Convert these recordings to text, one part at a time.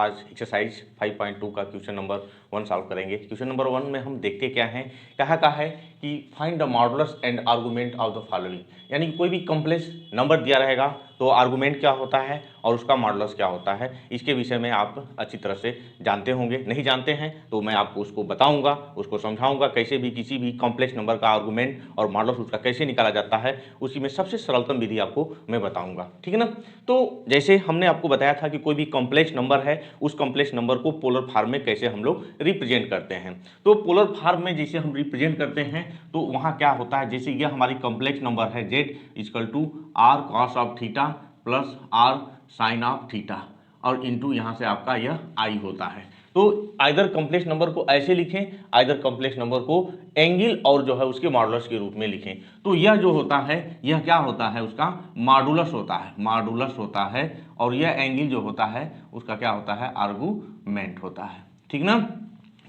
आज एक्सरसाइज 5.2 का question number 1 solve करेंगे। क्वेश्चन नंबर 1 में हम देखते क्या हैं, कहा है कि find the modulus and argument of the following, यानी कि कोई भी कॉम्प्लेक्स नंबर दिया रहेगा तो आर्गुमेंट क्या होता है और उसका मॉडुलस क्या होता है, इसके विषय में आप अच्छी तरह से जानते होंगे। नहीं जानते हैं तो मैं आपको उसको बताऊंगा, उसको समझाऊंगा कैसे भी किसी भी कॉम्प्लेक्स नंबर का आर्गुमेंट और मॉडुलस उसका कैसे निकाला जाता है, उसी में सबसे सरलतम विधि आपको मैं बताऊंगा, ठीक है ना। तो जैसे हमने आपको बताया था कि कोई भी कॉम्प्लेक्स नंबर है, उस कॉम्प्लेक्स नंबर को पोलर फॉर्म में कैसे हम लोग रिप्रेजेंट करते हैं। तो पोलर फॉर्म में जैसे हम रिप्रेजेंट करते हैं तो वहाँ क्या होता है, जैसे यह हमारी कॉम्प्लेक्स नंबर है z equal to r cos of theta plus r sine of theta और इंटू यहाँ से आपका यह आई होता है। तो आइदर कॉम्प्लेक्स नंबर को ऐसे लिखें, आइदर कॉम्प्लेक्स नंबर को एंगल और जो है उसके मॉडुलस के रूप में लिखें। तो यह जो होता है यह क्या होता है, उसका मॉडुलस होता है, मॉडुलस होता है। और यह एंगल जो होता है उसका क्या होता है, आर्गुमेंट होता है, ठीक ना।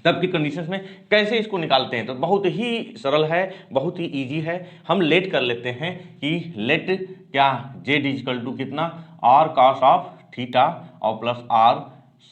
तब की कंडीशंस में कैसे इसको निकालते हैं, तो बहुत ही सरल है, बहुत ही इजी है। हम लेट कर लेते हैं कि लेट क्या z इक्वल टू कितना आर कॉस ऑफ थीटा और plus r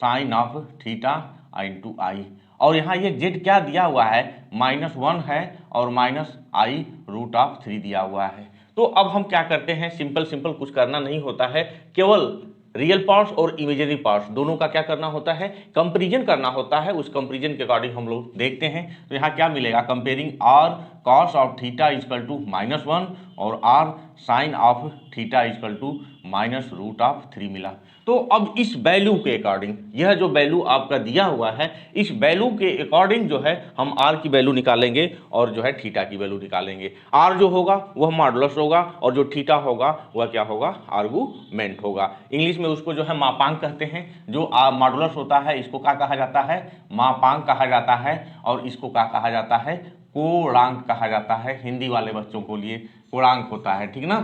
sine of theta into i. और यहाँ ये z क्या दिया हुआ है, -1 है और माइनस आई रूट ऑफ 3 दिया हुआ है। तो अब हम क्या करते हैं, सिंपल कुछ करना नहीं होता है, केवल रियल पार्ट्स और इमेजिनरी पार्ट्स दोनों का क्या करना होता है, कंपेरिजन करना होता है। उस कंपेरिजन के अकॉर्डिंग हम लोग देखते हैं। तो यहाँ क्या मिलेगा, comparing r cos of theta equal to -1 और r sine of theta equal to -√3 मिला। तो अब इस वैल्यू के अकॉर्डिंग, यह जो वैल्यू आपका दिया हुआ है, इस वैल्यू के अकॉर्डिंग जो है हम आर की वैल्यू निकालेंगे और जो है थीटा की वैल्यू निकालेंगे। आर जो होगा वह मॉडुलस होगा और जो थीटा होगा वह क्या होगा, आर्गुमेंट होगा। इंग्लिश में उसको जो है मापांक कहते हैं। जो मॉडुलस होता है इसको क्या कहा जाता है, मापांक कहा जाता है। और इसको क्या कहा जाता है, कोणांक कहा जाता है। हिंदी वाले बच्चों को लिए कोणांक होता है, ठीक ना।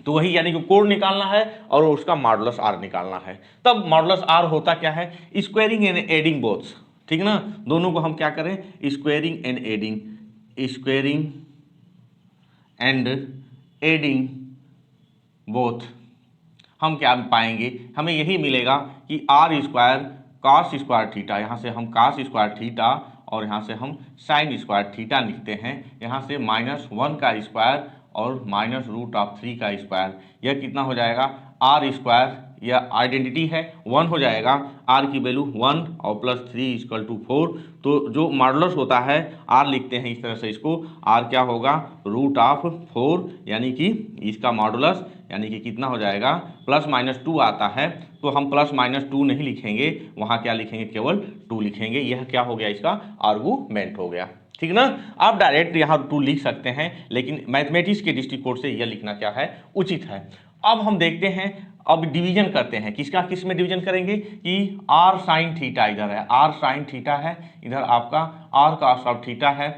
तो वही यानी कि कोण निकालना है और उसका मॉडुलस आर निकालना है। तब मॉडुलस आर होता क्या है, स्क्वायरिंग एंड एडिंग बोथ, ठीक ना। दोनों को हम क्या करें, squaring and adding, squaring and adding both. हम क्या पाएंगे, हमें यही मिलेगा कि r square cos square theta, यहाँ से हम कॉस स्क्वायर थीटा और यहाँ से हम साइन स्क्वायर थीटा लिखते हैं। यहाँ से -1 का स्क्वायर और -√3 का स्क्वायर, यह कितना हो जाएगा, आर स्क्वायर, यह आइडेंटिटी है, 1 हो जाएगा। आर की वैल्यू 1 और प्लस 3 इक्वल टू 4। तो जो मॉडुलस होता है आर लिखते हैं इस तरह से, इसको आर क्या होगा, √4, यानी कि इसका मॉडुलस यानी कि कितना हो जाएगा, +-2 आता है। तो हम +-2 नहीं लिखेंगे, वहाँ क्या लिखेंगे, केवल 2 लिखेंगे। यह क्या हो गया, इसका आर्गुमेंट हो गया, ठीक ना। आप डायरेक्ट यहाँ 2 लिख सकते हैं, लेकिन मैथमेटिक्स के दृष्टिकोण से यह लिखना क्या है, उचित है। अब हम देखते हैं, अब डिवीजन करते हैं, किसका किस में डिवीजन करेंगे कि आर साइन थीटा इधर है, आर साइन थीटा है, इधर आपका आर कॉस ऑफ थीटा है,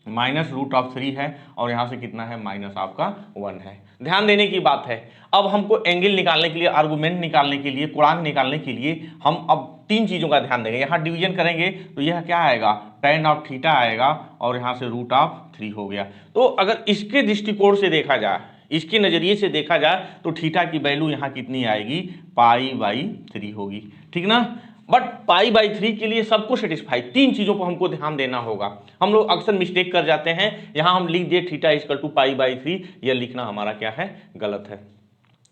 -√3 है और यहाँ से कितना है, माइनस आपका 1 है। ध्यान देने की बात है, अब हमको एंगल निकालने के लिए, आर्गुमेंट निकालने के लिए, कोणांक निकालने के लिए हम अब 3 चीज़ों का ध्यान देंगे। यहाँ डिवीजन करेंगे तो यह क्या आएगा, tan ऑफ थीटा आएगा और यहाँ से √3 हो गया। तो अगर इसके दृष्टिकोण से देखा जाए, इसके नज़रिए से देखा जाए तो थीटा की वैल्यू यहाँ कितनी आएगी, π/3 होगी, ठीक ना। बट π/3 के लिए सबको सेटिस्फाई, 3 चीज़ों पर हमको ध्यान देना होगा। हम लोग अक्सर मिस्टेक कर जाते हैं, यहाँ हम लिख दिए थीटा इक्वल टू π/3, यह लिखना हमारा क्या है, गलत है।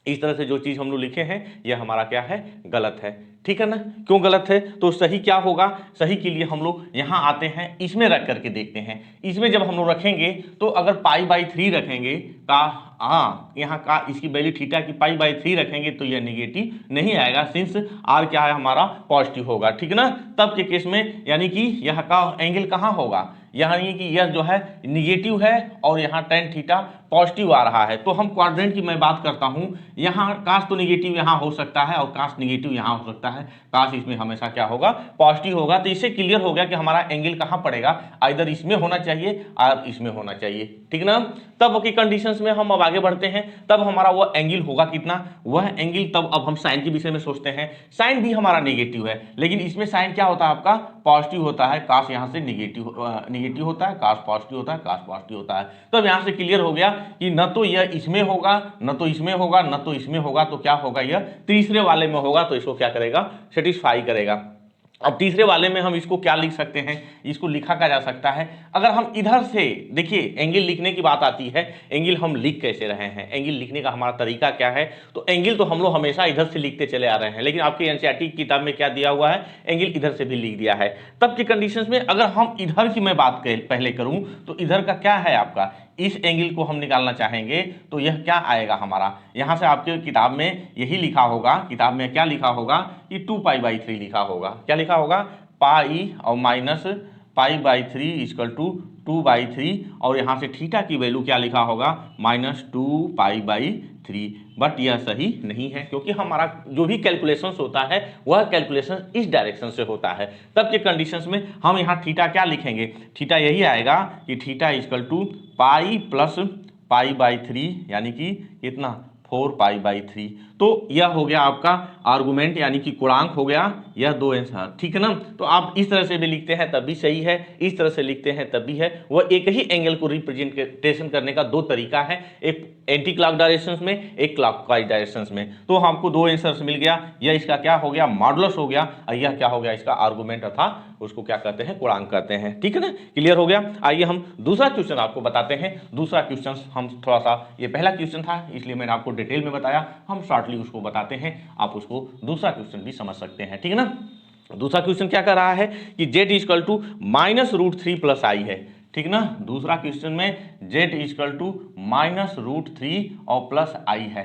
इस तरह से जो चीज़ हम लोग लिखे हैं यह हमारा क्या है, गलत है, ठीक है ना। क्यों गलत है, तो सही क्या होगा, सही के लिए हम लोग यहाँ आते हैं, इसमें रख करके देखते हैं। इसमें जब हम लोग रखेंगे तो अगर π/3 रखेंगे का, हाँ यहाँ का इसकी वैल्यू थीटा की π/3 रखेंगे तो यह निगेटिव नहीं आएगा, सिंस आर क्या है हमारा, पॉजिटिव होगा, ठीक ना। तब के केस में यानी कि यहाँ का एंगल कहाँ होगा, यानी कि यह जो है निगेटिव है और यहाँ tan थीटा पॉजिटिव आ रहा है। तो हम क्वाड्रेंट की मैं बात करता हूँ, यहाँ काश तो निगेटिव यहाँ हो सकता है और काश निगेटिव यहाँ हो सकता है, काश इसमें हमेशा क्या होगा, पॉजिटिव होगा। तो इससे क्लियर हो गया कि हमारा एंगल कहाँ पड़ेगा, आइदर इसमें होना चाहिए और इसमें होना चाहिए, ठीक ना। तब की कंडीशंस में हम अब आगे बढ़ते हैं, तब हमारा वह एंगल होगा कितना, वह एंगल, तब अब हम साइन के विषय में सोचते हैं। साइन भी हमारा नेगेटिव है, लेकिन इसमें साइन क्या होता है आपका, पॉजिटिव होता है, काश यहाँ से निगेटिव होता है, काश पॉजिटिव होता है, काश पॉजिटिव होता है। तब यहाँ से क्लियर हो गया कि न तो यह इसमें होगा, न तो इसमें होगा, न तो इसमें होगा, तो क्या होगा, यह तीसरे वाले में होगा। तो इसको क्या करेगा, सेटिस्फाई करेगा। अब तीसरे वाले में हम इसको क्या लिख सकते हैं, इसको लिखा क्या जा सकता है, अगर हम इधर से देखिए एंगल लिखने की बात आती है, एंगल हम लिख कैसे रहे हैं, एंगल लिखने का हमारा तरीका क्या है, तो एंगल तो हम लोग हमेशा इधर से लिखते चले आ रहे हैं, लेकिन आपके एनसीईआरटी की किताब में क्या दिया हुआ है, एंगल इधर से भी लिख दिया है। तब की कंडीशंस में अगर हम इधर की मैं बात पहले करूं तो इधर का क्या है आपका, इस एंगल को हम निकालना चाहेंगे तो यह क्या आएगा हमारा, यहां से आपके किताब में यही लिखा होगा, किताब में क्या लिखा होगा कि 2π/3 लिखा होगा, क्या लिखा होगा, पाई और माइनस π/3 इक्वल टू 2/3 और यहाँ से थीटा की वैल्यू क्या लिखा होगा, -2π/3। बट यह सही नहीं है क्योंकि हमारा जो भी कैलकुलेशंस होता है वह कैलकुलेशन इस डायरेक्शन से होता है। तब के कंडीशंस में हम यहाँ थीटा क्या लिखेंगे, थीटा यही आएगा कि theta equal to pi plus π/3 यानी कि कितना 4π/3। तो यह हो गया आपका आर्गुमेंट यानी कि गुणांक हो गया, यह दो आंसर, ठीक है ना। तो आप इस तरह से भी लिखते हैं तब भी सही है, इस तरह से लिखते हैं तब भी है। वह एक ही एंगल को रिप्रेजेंटेशन करने का दो तरीका है, एक एंटी क्लॉक डायरेक्शंस में, एक क्लॉकवाइज डायरेक्शंस में। तो हमको दो आंसर्स मिल गया, यह इसका क्या हो गया मॉडुलस हो गया और यह क्या हो गया इसका आर्गुमेंट अथा उसको क्या कहते हैं गुणांक कहते हैं, ठीक है ना, क्लियर हो गया। आइए हम दूसरा क्वेश्चन आपको बताते हैं। दूसरा क्वेश्चन हम थोड़ा सा, ये पहला क्वेश्चन था इसलिए मैंने आपको डिटेल में बताया, हम शॉर्टली उसको बताते हैं, आप उसको दूसरा क्वेश्चन भी समझ सकते हैं, ठीक है ना। दूसरा क्वेश्चन क्या कर रहा है कि z इक्वल टू -√3 प्लस आई है, ठीक ना। दूसरा क्वेश्चन में z इक्वल टू -√3 और प्लस आई है,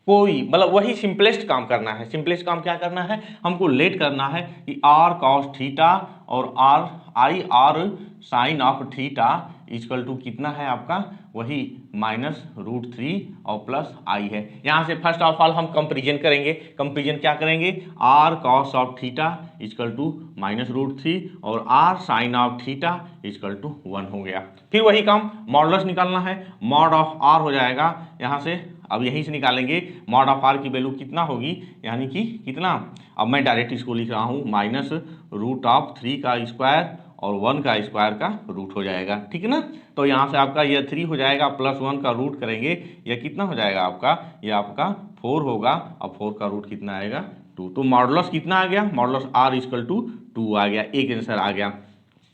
कोई मतलब वही सिंपलेस्ट काम करना है। सिंपलेस्ट काम क्या करना है, हमको लेट करना है कि r cos थीटा और r sine of theta equal to कितना है आपका, वही -√3 और प्लस आई है। यहाँ से फर्स्ट ऑफ ऑल हम कंपेरिजन करेंगे, कंपेरिजन क्या करेंगे, r cos of theta equal to -√3 और r sine of theta equal to 1 हो गया। फिर वही काम मॉडुलस निकालना है, मॉड ऑफ r हो जाएगा यहाँ से, अब यहीं से निकालेंगे मॉड ऑफ r की वैल्यू कितना होगी, यानी कि कितना, अब मैं डायरेक्ट इसको लिख रहा हूँ -√3 का स्क्वायर और 1 का स्क्वायर का रूट हो जाएगा, ठीक है ना। तो यहाँ से आपका यह 3 हो जाएगा प्लस 1 का रूट करेंगे, यह कितना हो जाएगा आपका, यह आपका 4 होगा और 4 का रूट कितना आएगा 2। तो मॉडुलस कितना आ गया, मॉडुलस r इक्वल टू 2 आ गया, एक आंसर आ गया।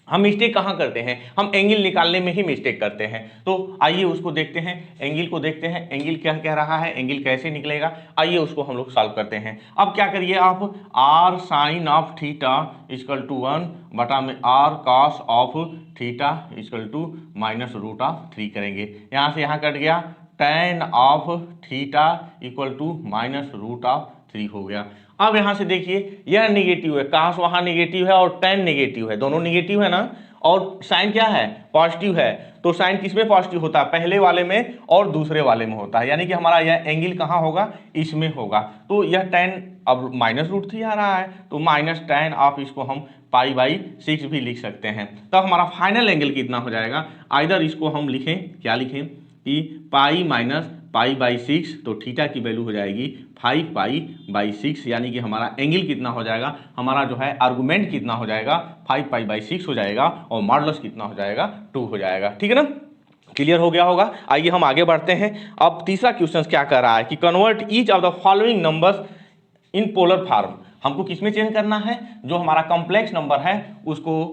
हम मिस्टेक कहाँ करते हैं, हम एंगल निकालने में ही मिस्टेक करते हैं। तो आइए उसको देखते हैं, एंगल को देखते हैं, एंगल क्या कह रहा है, एंगल कैसे निकलेगा, आइए उसको हम लोग सॉल्व करते हैं। अब क्या करिए आप, r sine of theta equal to 1 बटा में r cos of theta equal to -√3 करेंगे, यहाँ से यहाँ कट गया, tan of theta equal to -√3 हो गया। अब यहां से देखिए यह निगेटिव है, कहां से वहां निगेटिव है और tan निगेटिव है, दोनों निगेटिव है ना, और साइन क्या है पॉजिटिव है। तो साइन किसमें पॉजिटिव होता है, पहले वाले में और दूसरे वाले में होता है, यानी कि हमारा यह एंगल कहां होगा, इसमें होगा। तो यह tan अब -√3 आ रहा है तो -tan ऑफ इसको हम π/6 भी लिख सकते हैं। तो हमारा फाइनल एंगल कितना हो जाएगा, आइदर इसको हम लिखें, क्या लिखें कि पाई माइनस π/6, तो थीटा की वैल्यू हो जाएगी 5π/6, यानी कि हमारा एंगल कितना हो जाएगा, हमारा जो है आर्गुमेंट कितना हो जाएगा 5π/6 हो जाएगा और मॉडुलस कितना हो जाएगा 2 हो जाएगा, ठीक है ना, क्लियर हो गया होगा। आइए हम आगे बढ़ते हैं। अब तीसरा क्वेश्चन क्या कर रहा है कि convert each of the following numbers in polar form, हमको किसमें चेंज करना है, जो हमारा कॉम्प्लेक्स नंबर है उसको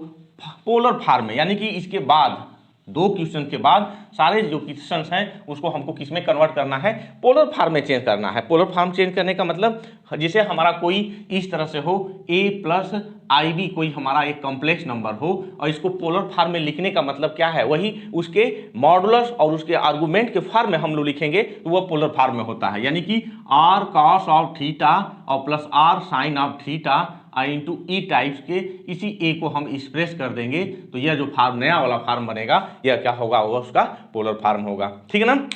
पोलर फॉर्म में, यानी कि इसके बाद दो क्वेश्चन के बाद सारे जो क्वेश्चंस हैं उसको हमको किस में कन्वर्ट करना है, पोलर फॉर्म में चेंज करना है। पोलर फॉर्म चेंज करने का मतलब जैसे हमारा कोई इस तरह से हो a प्लस IB कोई हमारा एक कॉम्प्लेक्स नंबर हो और इसको पोलर फॉर्म में लिखने का मतलब क्या है, वही उसके मॉडुलस और उसके आर्गुमेंट के फॉर्म में हम लोग लिखेंगे तो वह पोलर फॉर्म में होता है, यानी कि r cos ऑफ थीटा और plus r sine of theta into e types के इसी ए को हम एक्सप्रेस कर देंगे तो यह जो फार्म नया वाला फार्म बनेगा यह क्या होगा, वह उसका पोलर फार्म होगा, ठीक है ना।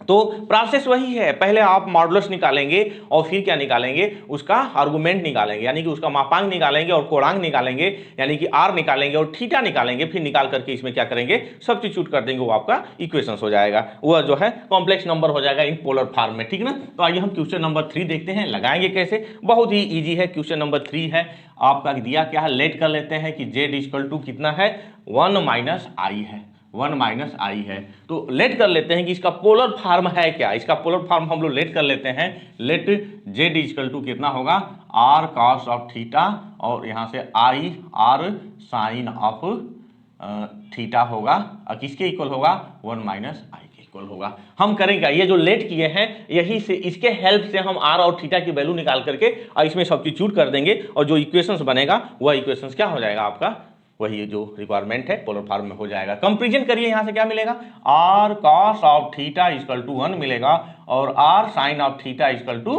तो प्रोसेस वही है, पहले आप मॉडुलस निकालेंगे और फिर क्या निकालेंगे, उसका आर्गुमेंट निकालेंगे, यानी कि उसका मापांक निकालेंगे और कोणांक निकालेंगे, यानी कि r निकालेंगे और थीटा निकालेंगे, फिर निकाल करके इसमें क्या करेंगे सब्स्टिट्यूट कर देंगे, वो आपका इक्वेशंस हो जाएगा, वह जो है कॉम्प्लेक्स नंबर हो जाएगा इन पोलर फॉर्म में, ठीक ना। तो आइए हम क्वेश्चन नंबर 3 देखते हैं, लगाएंगे कैसे, बहुत ही ईजी है। क्वेश्चन नंबर 3 है, आपका दिया क्या है, लेट कर लेते हैं कि z इक्वल टू कितना है 1 - i है, 1 माइनस आई है। तो लेट कर लेते हैं कि इसका पोलर फॉर्म है क्या। इसका पोलर फॉर्म हम लोग लेट कर लेते हैं। लेट जेड इक्वल टू कितना होगा, आर कॉस ऑफ थीटा और यहाँ से i r sine of theta होगा और किसके इक्वल होगा, 1 माइनस आई के इक्वल होगा। हम करेंगे ये जो लेट किए हैं यही से इसके हेल्प से हम आर और थीटा की वैल्यू निकाल करके और इसमें सब्स्टिट्यूट कर देंगे और जो इक्वेशंस बनेगा वह इक्वेशंस क्या हो जाएगा आपका, वही जो रिक्वायरमेंट है पोलर फॉर्म में हो जाएगा। कंपेरिजन करिए, यहाँ से क्या मिलेगा, r cos of theta equal to 1 मिलेगा और r sine of theta equal to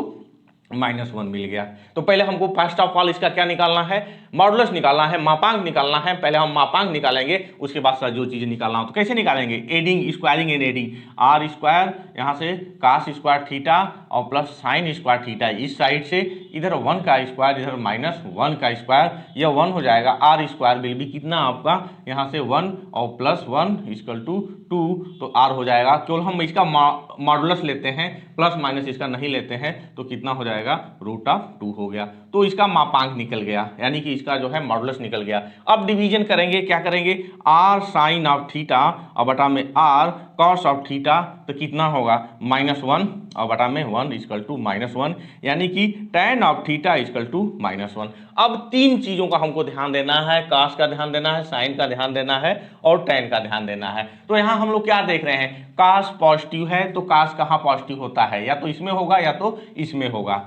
-1 मिल गया। तो पहले हमको फर्स्ट ऑफ ऑल इसका क्या निकालना है, मॉडुलस निकालना है, मापांक निकालना है। पहले हम मापांक निकालेंगे, उसके बाद साथ जो चीजें निकालना हो तो कैसे निकालेंगे, adding squaring and adding, r square यहाँ से कास स्क्वायर थीटा और प्लस साइन स्क्वायर थीटा, इस साइड से इधर 1 का स्क्वायर इधर -1 का स्क्वायर, यह 1 हो जाएगा। आर स्क्वायर विल भी कितना आपका यहाँ से 1 और +1 इक्वल टू 2, तो आर हो जाएगा। केवल हम इसका मॉडुलस लेते हैं, प्लस माइनस इसका नहीं लेते हैं, तो कितना हो जाएगा, √2 हो गया। तो इसका मापांक निकल गया, यानी कि इसका जो है मॉडुलस निकल गया। अब डिवीजन करेंगे, क्या करेंगे, आर साइन ऑफ थीटा और बटा में आर कॉस ऑफ थीटा, तो कितना होगा, -1 और बटा में 1 इक्वल टू -1, यानी कि tan of theta equal to -1। अब तीन चीजों का हमको ध्यान देना है, कास का ध्यान देना है, साइन का ध्यान देना है और tan का ध्यान देना है। तो यहाँ हम लोग क्या देख रहे हैं, कास पॉजिटिव है तो कास कहाँ पॉजिटिव होता है, या तो इसमें होगा या तो इसमें होगा।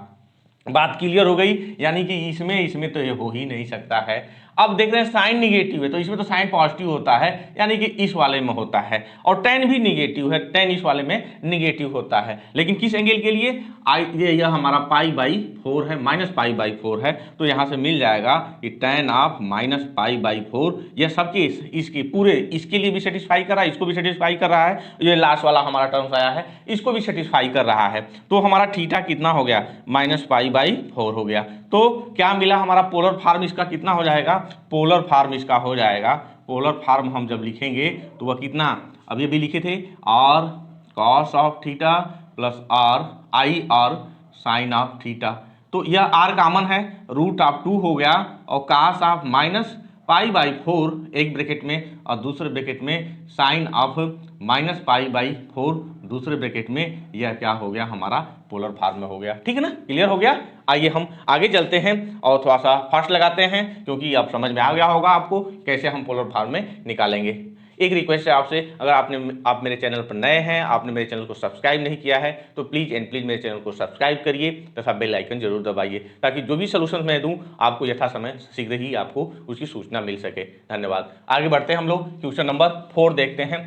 बात क्लियर हो गई, यानी कि इसमें तो ये हो ही नहीं सकता है। अब देख रहे हैं साइन निगेटिव है तो इसमें तो साइन पॉजिटिव होता है, यानी कि इस वाले में होता है, और tan भी निगेटिव है, tan इस वाले में निगेटिव होता है। लेकिन किस एंगल के लिए, यह हमारा π/4 है, -π/4 है, तो यहाँ से मिल जाएगा कि tan ऑफ -π/4, यह सबके इसके पूरे इसके लिए भी सेटिस्फाई कर रहा है, इसको भी सेटिस्फाई कर रहा है, ये लास्ट वाला हमारा टर्म्स आया है इसको भी सेटिस्फाई कर रहा है। तो हमारा थीटा कितना हो गया, -π/4 हो गया। तो क्या मिला, हमारा पोलर फॉर्म इसका कितना हो जाएगा, पोलर फॉर्म इसका हो जाएगा, पोलर फॉर्म हम जब लिखेंगे तो वह कितना, अब ये भी लिखे थे, r cos of theta plus r i r sine of theta, तो यह आर कॉमन है, √2 हो गया और कास ऑफ -π/4 एक ब्रैकेट में और दूसरे ब्रैकेट में साइन ऑफ -π/4 दूसरे ब्रैकेट में, यह क्या हो गया, हमारा पोलर फॉर्म में हो गया। ठीक है ना, क्लियर हो गया। आइए हम आगे चलते हैं और थोड़ा सा फास्ट लगाते हैं, क्योंकि अब समझ में आ गया होगा आपको कैसे हम पोलर फॉर्म में निकालेंगे। एक रिक्वेस्ट है आपसे, अगर आप मेरे चैनल पर नए हैं, आपने मेरे चैनल को सब्सक्राइब नहीं किया है, तो प्लीज़ एंड प्लीज़ मेरे चैनल को सब्सक्राइब करिए तथा बेल आइकन जरूर दबाइए, ताकि जो भी सोल्यूशन मैं दूं आपको यथा समय शीघ्र ही आपको उसकी सूचना मिल सके। धन्यवाद। आगे बढ़ते हैं, हम लोग क्वेश्चन नंबर 4 देखते हैं।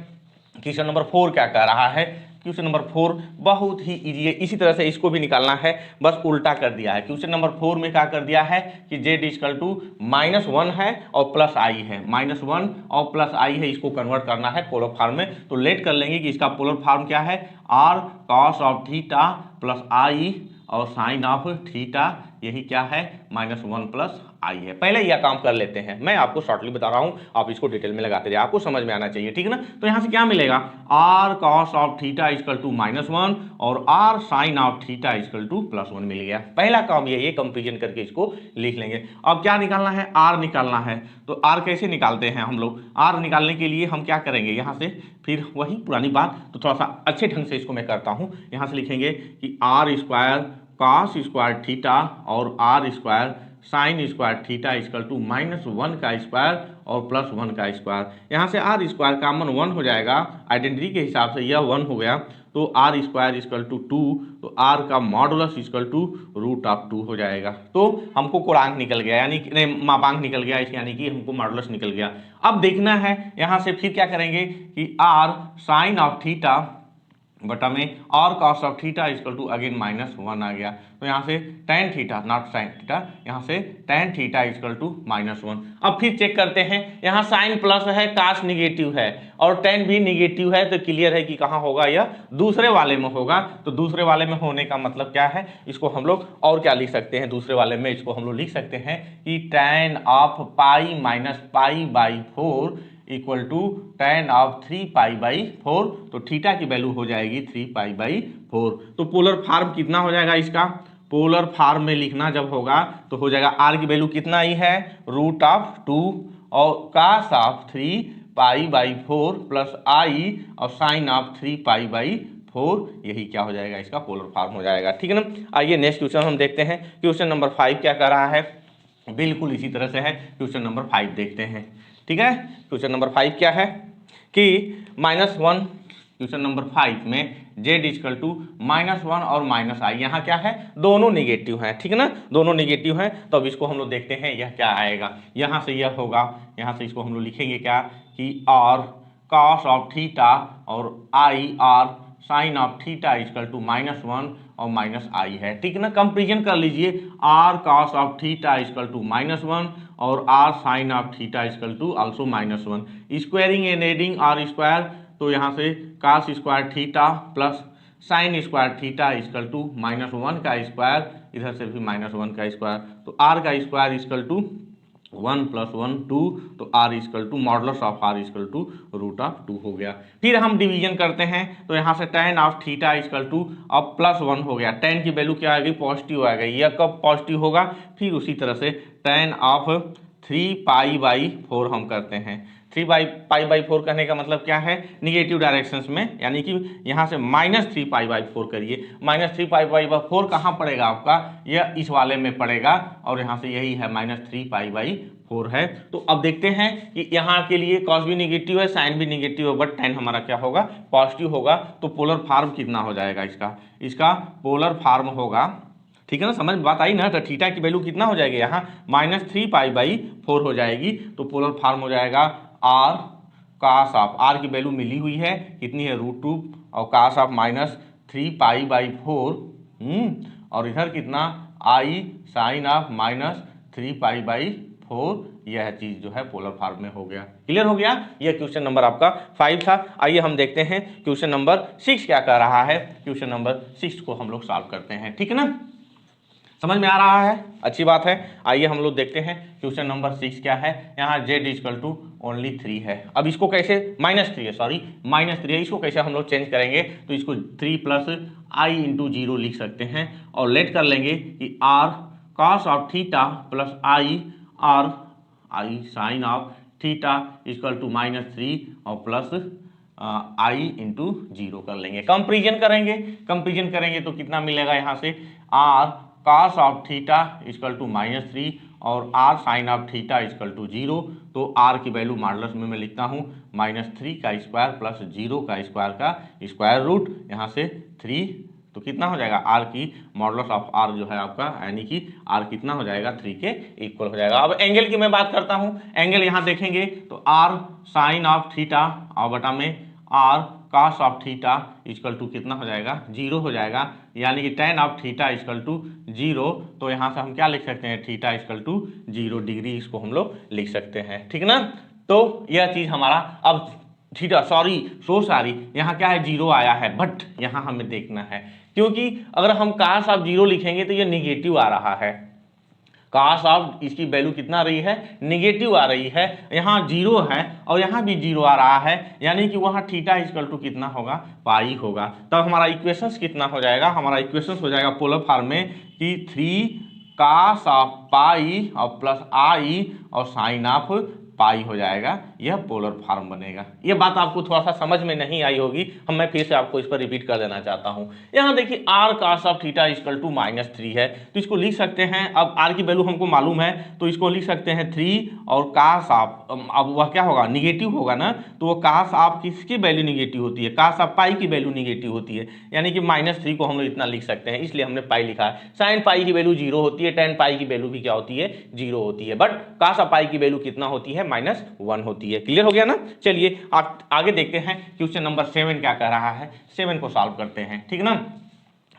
क्वेश्चन नंबर 4 क्या कह रहा है, क्वेश्चन नंबर 4 बहुत ही इजी है, इसी तरह से इसको भी निकालना है, बस उल्टा कर दिया है। क्वेश्चन नंबर 4 में क्या कर दिया है कि z इक्वल टू -1 है और प्लस आई है, -1 और प्लस आई है, इसको कन्वर्ट करना है पोलर फॉर्म में। तो लेट कर लेंगे कि इसका पोलर फॉर्म क्या है, r cos of theta plus i और साइन ऑफ थीटा, यही क्या है, -1 प्लस आई है। पहले यह काम कर लेते हैं, मैं आपको शॉर्टली बता रहा हूं, आप इसको डिटेल में लगाते जाइए, आपको समझ में आना चाहिए। ठीक है ना, तो यहां से क्या मिलेगा, r cos of theta equal to -1 और r sine of theta equal to +1 मिल गया। पहला काम ये कंपेरिजन करके इसको लिख लेंगे। अब क्या निकालना है, आर निकालना है। तो आर कैसे निकालते हैं हम लोग, आर निकालने के लिए हम क्या करेंगे, यहाँ से फिर वही पुरानी बात, तो थोड़ा सा अच्छे ढंग से इसको मैं करता हूँ। यहाँ से लिखेंगे कि r square cos square theta और r square sine square theta equal to -1 का स्क्वायर और +1 का स्क्वायर। यहाँ से आर स्क्वायर कॉमन 1 हो जाएगा, आइडेंटिटी के हिसाब से यह 1 हो गया, तो आर स्क्वायर इक्वल टू 2, तो आर का मॉडुलस इक्वल टू √2 हो जाएगा। तो हमको कोणांक निकल गया, यानी कि मापांक निकल गया, यानी कि हमको मॉडुलस निकल गया। अब देखना है यहाँ से फिर क्या करेंगे कि आर साइन ऑफ थीटा बटा में r cos of theta equal to again -1 आ गया, तो यहाँ से tan theta not sine theta, यहाँ से tan थीटा इक्वल टू -1। अब फिर चेक करते हैं, यहाँ साइन प्लस है, कास निगेटिव है और tan भी निगेटिव है, तो क्लियर है कि कहाँ होगा, यह दूसरे वाले में होगा। तो दूसरे वाले में होने का मतलब क्या है, इसको हम लोग और क्या लिख सकते हैं, दूसरे वाले में इसको हम लोग लिख सकते हैं कि tan of π-π/4 equal to tan of 3π/4, तो थीटा की वैल्यू हो जाएगी 3π/4। तो पोलर फॉर्म कितना हो जाएगा इसका, पोलर फॉर्म में लिखना जब होगा तो हो जाएगा, आर की वैल्यू कितना ही है, √2 और cos ऑफ 3 3π/4 प्लस आई और साइन ऑफ 3π/4, यही क्या हो जाएगा, इसका पोलर फॉर्म हो जाएगा। ठीक है ना। आइए नेक्स्ट क्वेश्चन हम देखते हैं। क्वेश्चन नंबर 5 क्या कर रहा है, बिल्कुल इसी तरह से है। क्वेश्चन नंबर 5 देखते हैं। ठीक है, क्वेश्चन नंबर 5 क्या है कि -1, क्वेश्चन नंबर 5 में z इक्वल टू -1 और -i, यहाँ क्या है, दोनों निगेटिव हैं। ठीक है ना, दोनों निगेटिव हैं। तो अब इसको हम लोग देखते हैं यह क्या आएगा। यहाँ से यह होगा, यहाँ से इसको हम लोग लिखेंगे क्या कि r cos ऑफ थीटा और i r sine of theta equal to -1 और -i है। ठीक है ना, कंपेरिजन कर लीजिए, r cos of theta equal to -1 और r sine of theta equal to also -1। Squaring and adding r square, तो यहाँ से cos square theta plus sine square theta equal to -1 का स्क्वायर, इधर से भी -1 का स्क्वायर, तो r का स्क्वायर इक्वल टू 1 + 1 2, तो r equal to modulus of r equal to √2 हो गया। फिर हम डिवीजन करते हैं, तो यहाँ से tan of theta equal to अब +1 हो गया। tan की वैल्यू क्या आ गई, पॉजिटिव आ गई। यह कब पॉजिटिव होगा, फिर उसी तरह से tan ऑफ 3π/4 हम करते हैं। 3π/4 कहने का मतलब क्या है, निगेटिव डायरेक्शंस में, यानी कि यहाँ से -3π/4 करिए। -3π/4 कहाँ पड़ेगा आपका, यह इस वाले में पड़ेगा, और यहाँ से यही है -3π/4 है। तो अब देखते हैं कि यहाँ के लिए कॉस भी निगेटिव है, साइन भी निगेटिव है, बट tan हमारा क्या होगा, पॉजिटिव होगा। तो पोलर फॉर्म कितना हो जाएगा इसका पोलर फॉर्म होगा, ठीक है ना, समझ बात आई ना। तो थीटा की वैल्यू कितना हो जाएगी, यहाँ -3π/4 हो जाएगी। तो पोलर फॉर्म हो जाएगा r cos ऑफ, r की वैल्यू मिली हुई है, कितनी है, √2, और cos ऑफ -3π/4, और इधर कितना, i साइन ऑफ -3π/4, यह चीज जो है पोलर फॉर्म में हो गया। क्लियर हो गया, यह क्वेश्चन नंबर आपका 5 था। आइए हम देखते हैं क्वेश्चन नंबर 6 क्या कर रहा है। क्वेश्चन नंबर 6 को हम लोग सॉल्व करते हैं। ठीक है ना, समझ में आ रहा है, अच्छी बात है। आइए हम लोग देखते हैं क्वेश्चन नंबर 6 क्या है। यहाँ z इक्वल टू ओनली 3 है। अब इसको कैसे, -3 है, सॉरी -3 है, इसको कैसे हम लोग चेंज करेंगे, तो इसको 3 + i × 0 लिख सकते हैं, और लेट कर लेंगे कि r cos of theta plus i sine of theta equal to -3 और प्लस i × 0 कर लेंगे। कंपेरिजन करेंगे तो कितना मिलेगा, यहाँ से r cos of theta equal to -3 और r sine of theta equal to 0। तो r की वैल्यू मॉडुलस में मैं लिखता हूँ -3 का स्क्वायर प्लस 0 का स्क्वायर का स्क्वायर रूट, यहाँ से 3, तो कितना हो जाएगा, r की मॉडुलस ऑफ r जो है आपका, यानी कि r कितना हो जाएगा, 3 के इक्वल हो जाएगा। अब एंगल की मैं बात करता हूँ, एंगल यहाँ देखेंगे तो r साइन ऑफ थीटा और बटा में r cos of theta equal to कितना हो जाएगा, 0 हो जाएगा, यानी कि tan of theta equal to 0। तो यहाँ से हम क्या लिख सकते हैं, थीटा इक्वल टू 0 डिग्री, इसको हम लोग लिख सकते हैं। ठीक ना, तो यह चीज़ हमारा, अब थीटा सॉरी यहाँ क्या है, 0 आया है, बट यहाँ हमें देखना है, क्योंकि अगर हम cos ऑफ 0 लिखेंगे तो ये निगेटिव आ रहा है। cos ऑफ इसकी वैल्यू कितना आ रही है, निगेटिव आ रही है, यहाँ 0 है और यहाँ भी 0 आ रहा है, यानी कि वहाँ थीटा इक्वल टू कितना होगा, पाई होगा। तब हमारा इक्वेशंस कितना हो जाएगा, हमारा इक्वेशंस हो जाएगा पोलर फॉर्म में कि 3 cos ऑफ पाई और प्लस i और साइन ऑफ पाई हो जाएगा, यह पोलर फॉर्म बनेगा। यह बात आपको थोड़ा सा समझ में नहीं आई होगी, मैं फिर से आपको इस पर रिपीट कर देना चाहता हूं। यहाँ देखिए r cos of theta equal to -3 है, तो इसको लिख सकते हैं, अब r की वैल्यू हमको मालूम है, तो इसको लिख सकते हैं 3 और cos ऑफ, अब वह क्या होगा, निगेटिव होगा ना, तो वो cos ऑफ किसकी वैल्यू निगेटिव होती है, cos ऑफ पाई की वैल्यू निगेटिव होती है, यानी कि -3 को हम लोग इतना लिख सकते हैं, इसलिए हमने पाई लिखा है। साइन पाई की वैल्यू 0 होती है, tan पाई की वैल्यू भी क्या होती है, 0 होती है, बट cos ऑफ पाई की वैल्यू कितना होती है, -1 होती है। क्लियर हो गया ना। चलिए आगे देखते हैं क्वेश्चन नंबर 7 क्या कह रहा है, 7 को सॉल्व करते हैं। ठीक ना,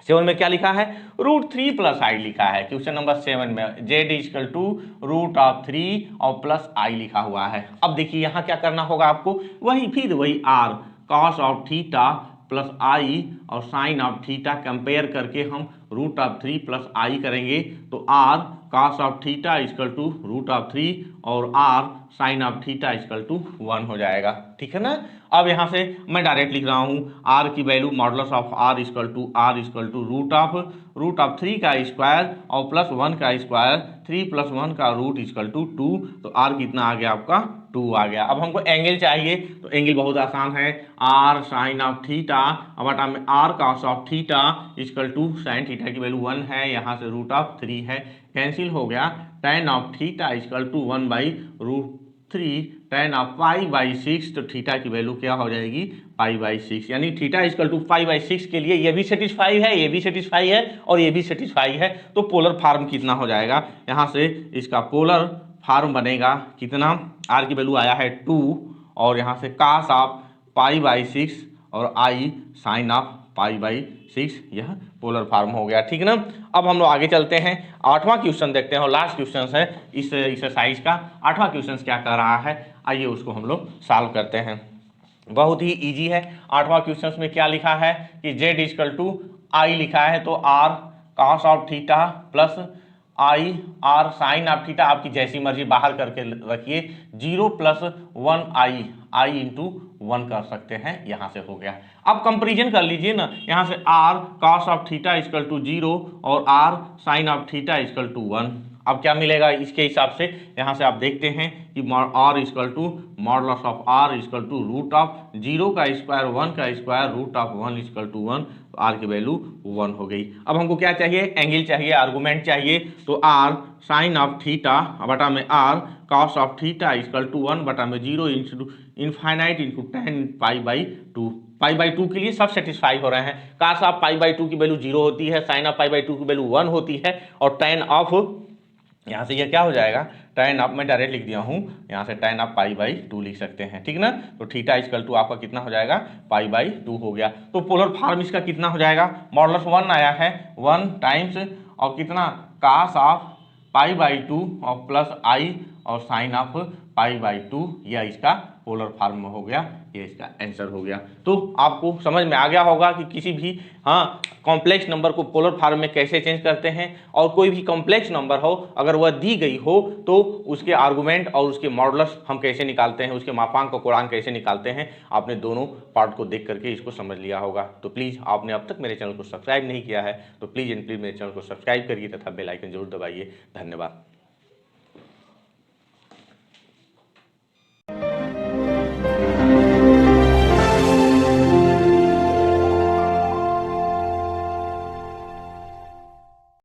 7 में क्या लिखा है, √3 + i लिखा है। क्वेश्चन नंबर 7 में z इक्वल टू √3 और प्लस i लिखा हुआ है। अब देखिए यहाँ क्या करना होगा आपको, फिर वही r cos of theta plus i और साइन ऑफ थीटा कंपेयर करके हम रूट ऑफ 3 प्लस आई करेंगे तो r cos of theta equal to root of 3 और r sine of theta equal to 1 हो जाएगा। ठीक है ना। अब यहाँ से मैं डायरेक्ट लिख रहा हूँ आर की value modulus of r equal to root of 3 का स्क्वायर और प्लस 1 का स्क्वायर 3 प्लस 1 का रूट इक्वल टू 2। तो आर कितना आ गया आपका 2 आ गया। अब हमको एंगल चाहिए तो एंगल बहुत आसान है, आर साइन ऑफ थीटा बटा में r cos of theta equal to sine theta की वैल्यू 1 है, यहाँ से रूट ऑफ 3 है, कैंसिल हो गया। tan of theta equal to 1 by root 3 tan of pi by 6, तो थीटा की वैल्यू क्या हो जाएगी पाई बाई 6, यानी theta equal to pi by 6 के लिए ये भी सेटिस्फाई है, ये भी सेटिस्फाई है और ये भी सेटिस्फाई है। तो पोलर फॉर्म कितना हो जाएगा, यहाँ से इसका पोलर फॉर्म बनेगा कितना, आर की वैल्यू आया है 2 और यहाँ से कास ऑफ पाई बाई 6 और आई साइन ऑफ पाई बाई 6, यह पोलर फॉर्म हो गया। ठीक है ना। अब हम लोग आगे चलते हैं, 8वां क्वेश्चन देखते हैं और लास्ट क्वेश्चन है इस एक्सरसाइज का। 8वां क्वेश्चन क्या कर रहा है, आइए उसको हम लोग सॉल्व करते हैं। बहुत ही इजी है। 8वां क्वेश्चन में क्या लिखा है कि z इक्वल टू आई लिखा है, तो r cos of theta plus i r sine of theta, आपकी जैसी मर्जी बाहर करके रखिए, 0 प्लस 1 आई इंटू 1 कर सकते हैं, यहाँ से हो गया। अब कंपेरिजन कर लीजिए ना, यहाँ से r cos of theta equal to 0 और r sine of theta equal to 1। अब क्या मिलेगा इसके हिसाब से, यहाँ से आप देखते हैं कि r equal to modulus of r equal to root of 0 का स्क्वायर 1 का square root of 1 equal to 1, तो आर की वैल्यू 1 हो गई। अब हमको क्या चाहिए, एंगल चाहिए, आर्गूमेंट चाहिए, तो आर साइन ऑफ थीटा बटा में r cos of theta equal to 1 बटा में 0 into infinite into tan pi by 2। Pi by 2 के लिए सब सेटिस्फाई हो रहे हैं। कास ऑफ पाई बाई 2 की वैल्यू 0 होती है, साइन ऑफ पाई बाई 2 की वैल्यू 1 होती है और tan ऑफ, यहाँ से यह क्या हो जाएगा, tan ऑफ, मैं डायरेक्ट लिख दिया हूँ, यहाँ से tan ऑफ पाई बाई 2 लिख सकते हैं। ठीक ना। तो थीटा इक्वल टू आपका कितना हो जाएगा पाई बाई 2 हो गया। तो पोलर फॉर्म इसका कितना हो जाएगा, मॉडुलस 1 आया है, 1 टाइम्स और कितना कास ऑफ पाई बाई 2 और प्लस आई और साइन ऑफ पाई बाई 2, यह इसका पोलर फॉर्म हो गया, ये इसका आंसर हो गया। तो आपको समझ में आ गया होगा कि किसी भी कॉम्प्लेक्स नंबर को पोलर फॉर्म में कैसे चेंज करते हैं, और कोई भी कॉम्प्लेक्स नंबर हो अगर वह दी गई हो तो उसके आर्गुमेंट और उसके मॉडुलस हम कैसे निकालते हैं, उसके मापांक और कोणांक कैसे निकालते हैं, आपने दोनों पार्ट को देख करके इसको समझ लिया होगा। तो प्लीज़ आपने अब तक मेरे चैनल को सब्सक्राइब नहीं किया है तो प्लीज़ एंड प्लीज़ मेरे चैनल को सब्सक्राइब करिए तथा बेल आइकन जरूर दबाइए। धन्यवाद।